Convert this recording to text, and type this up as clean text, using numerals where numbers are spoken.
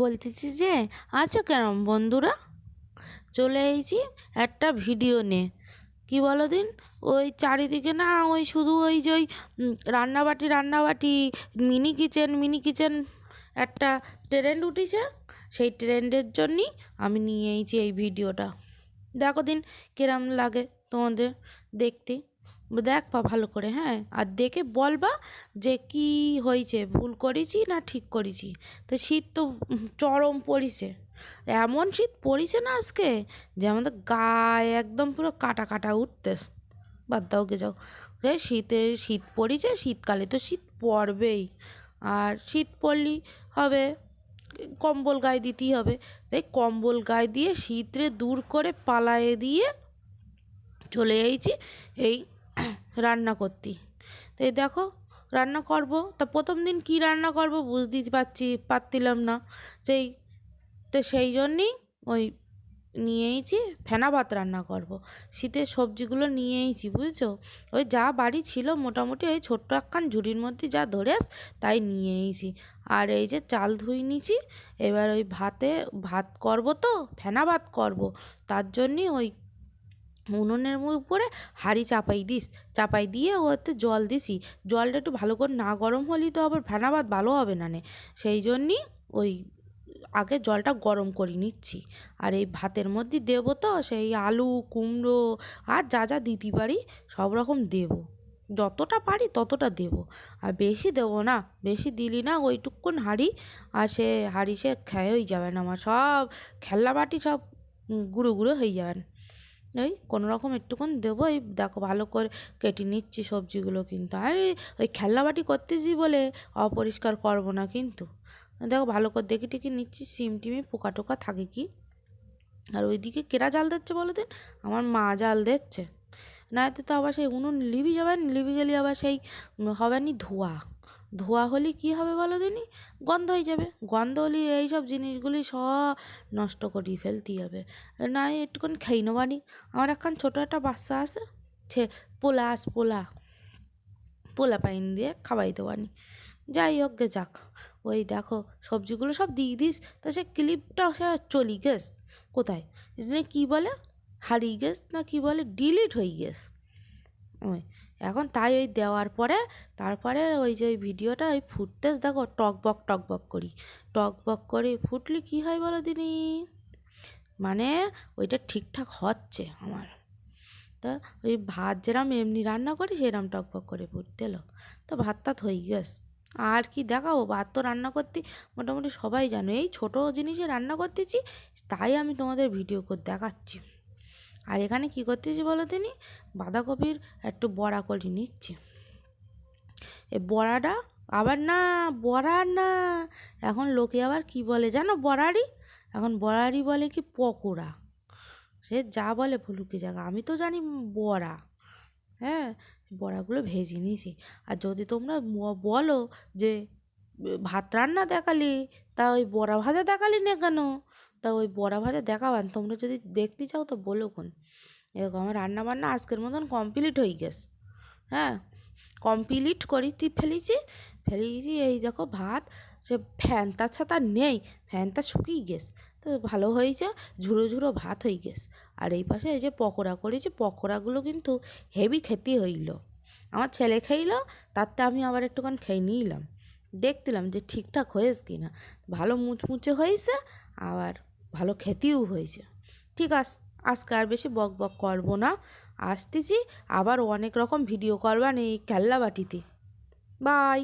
বলতেছি যে আছো কেরম বন্ধুরা, চলে এসেছি একটা ভিডিও নিয়ে। কি বলো দিন, ওই চারিদিকে না ওই শুধু ওই যে ওই রান্নাবাটি রান্নাবাটি, মিনি কিচেন একটা ট্রেন্ড উঠেছে। সেই ট্রেন্ডের জন্যই আমি নিয়ে এসেছি এই ভিডিওটা। দেখো দিন কিরম লাগে তোমাদের দেখতে। দেখ পা ভালো করে, হ্যাঁ, আর দেখে বলবা যে কি হয়েছে, ভুল করেছি না ঠিক করেছি। তো শীত তো চরম পড়িছে, এমন শীত পড়িছে না আজকে যে আমাদের গায়ে একদম পুরো কাটা কাটা উঠতেছে। বাদ দাও গে যাও, শীত পড়িছে, শীতকালে তো শীত পড়বেই। আর শীত পড়লেই হবে কম্বল গায়ে দিতেই হবে। তাই কম্বল গায়ে দিয়ে শীতরে দূর করে পালায়ে দিয়ে চলে এসেছি এই রান্না করতে। তো এই দেখো রান্না করব, তা প্রথম দিন কি রান্না করব বুঝতেই পারছিলাম না। সেই তো সেই জন্যেই ওই নিয়ে এসেছি ফেনা ভাত রান্না করব। শীতের সবজিগুলো নিয়ে এসেছি, বুঝেছো। ওই যা বাড়ি ছিল মোটামুটি ওই ছোট্ট একখান ঝুড়ির মধ্যে যা ধরে তাই নিয়ে এসেছি। আর এই যে চাল ধুয়ে নিয়েছি, এবার ওই ভাত করব, তো ফেনা ভাত করব। তার জন্যই ওই উনুনের উপরে হাঁড়ি চাপাই দিয়ে ওতে জল দিছি। জলটা একটু ভালো করে না গরম হলেই তো আবার ফেনা ভাত ভালো হবে না নে। সেই জন্যই ওই আগে জলটা গরম করে নিচ্ছি। আর এই ভাতের মধ্যে দেবো তো সেই আলু কুমড়ো আর যা যা দিতে পারি সব রকম দেবো, যতটা পারি ততটা দেবো। আর বেশি দেবো না, বেশি দিলি না ওইটুকুন হাঁড়ি, আর সে খেয়েই যাবেন আমার সব খেলনা বাটি সব গুঁড়ো গুঁড়ো হয়ে যাবেন। ওই কোনো রকম একটুক্ষণ দেবো। এই দেখো ভালো করে কেটে নিচ্ছি সবজিগুলো, কিন্তু আর ওই খেলনা বাটি করতেছি বলে অপরিষ্কার করবো না কিন্তু। দেখো ভালো করে দেখে টেকে নিচ্ছি, সিম টিমে পোকা টোকা থাকে কি। আর ওইদিকে কেরা জাল দিচ্ছে বলো দিন, আমার মা জাল দিচ্ছে। নয়তো তো আবার সেই উনুন লিবি যাবেন, লিবি গেলে আবার সেই হবে নি ধোয়া। ধোয়া হলে কী হবে বলো দিনই, গন্ধ হয়ে যাবে। গন্ধ হলে এইসব জিনিসগুলি সব নষ্ট করিয়ে ফেলতেই হবে। না একটুখানি খেয়ে নেবানি। আমার একখান ছোটো একটা বাচ্চা আছে, সে পোলা পাইন দিয়ে খাওয়াই দেওয়ানি। যাই হোক গে যাক, ওই দেখো সবজিগুলো সব দিয়ে দিস। তা সে ক্লিপটা সে চলি গেছ কোথায়, কী বলে হারিয়ে গেছ না কি বলে, ডিলিট হয়ে গেছ। ওই এখন তাই ওই দেওয়ার পরে তারপরে ওই যে ওই ভিডিওটা ওই ফুটতেস দেখো টকবক করে ফুটলে কি হয় বলো দিনি, মানে ওইটা ঠিকঠাক হচ্ছে আমার। তা ওই ভাত যেরম এমনি রান্না করি সেরম টকবক করে ফুটতে এলো। তো ভাত টাত হয়ে গেছে, আর কি দেখাবো। ভাত তো রান্না করতে মোটামুটি সবাই জানো, এই ছোটো জিনিসে রান্না করতেছি তাই আমি তোমাদের ভিডিও করে দেখাচ্ছি। আর এখানে কি করতেছি বলো তিনি, বাঁধাকপির একটু বড়া করে নিচ্ছি। এই বড়াটা আবার না, বড়া না, এখন লোকে আবার কি বলে জানো, এখন বড়ারই বলে কি পকোড়া। সে যা বলে ভুলুকি জায়গা, আমি তো জানি বড়া। হ্যাঁ, বড়াগুলো ভেজে নিয়েছি। আর যদি তোমরা বলো যে ভাত রান্না দেখালি, তা ওই বড়া ভাজা দেখালি না কেন, তা ওই বড়া ভাজা দেখাবান। তোমরা যদি দেখতে চাও তো বলো কোন। এরকম আমার রান্না বান্না আজকের মতন কমপ্লিট হয়ে গেছে। হ্যাঁ, কমপ্লিট করি ফেলেছি। এই দেখো ভাত, সে ফ্যানটা ছাতা নেই, ফ্যানটা শুকিয়ে গেছে, তো ভালো হয়েছে, ঝুরো ভাত হয়ে গেছে। আর এই পাশে এই যে পকোড়া করেছি, পকোড়াগুলো কিন্তু হেভি খেতে হইল। আমার ছেলে খাইলো, তাতে আমি আবার একটুখানি খেয়ে নিলাম, দেখছিলাম যে ঠিকঠাক হয়েছে কি না। ভালো মুচমুচে হয়েছে, আবার ভালো খেতেও হয়েছে। ঠিক আছে, আজকে আর বেশি বক করবো না, আসতেছি আবার অনেক রকম ভিডিও করবান এই খেলনা বাটিতে। বাই।